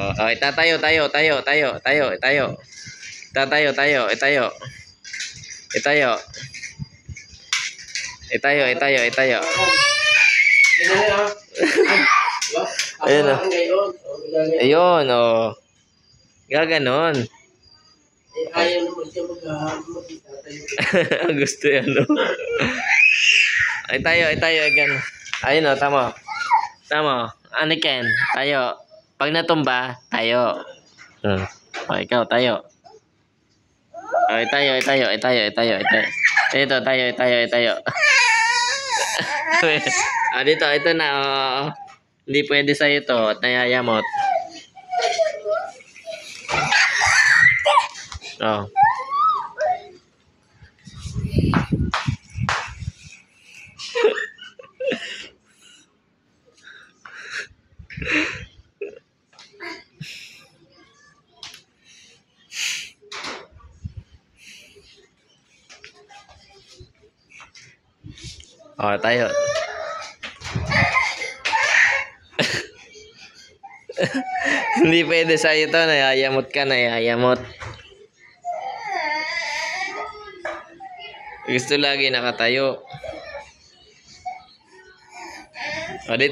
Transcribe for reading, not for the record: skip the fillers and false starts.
Okay, tatayo, tayo, tayo, tayo, tayo, tayo. Tatayo, tayo, itayo. Itayo. Itayo, itayo, itayo. Ayun o. Ayun o. Gaganon. Ayaw naman siya mag-tatayo. Gusto yan, no? Ay, tayo, again. Ayun o, tama. Tama. Aniken, tayo. Pag natumba, tayo. O, ikaw, tayo. O, tayo. Ito, tayo. Dito, ito na, o. Hindi pwede sa'yo to, at nayayamot. Oh. Oh, tayo. Hindi pwede sa'yo to, nayayamot ka, nayayamot. Gusto lagi nakatayo. O, dito.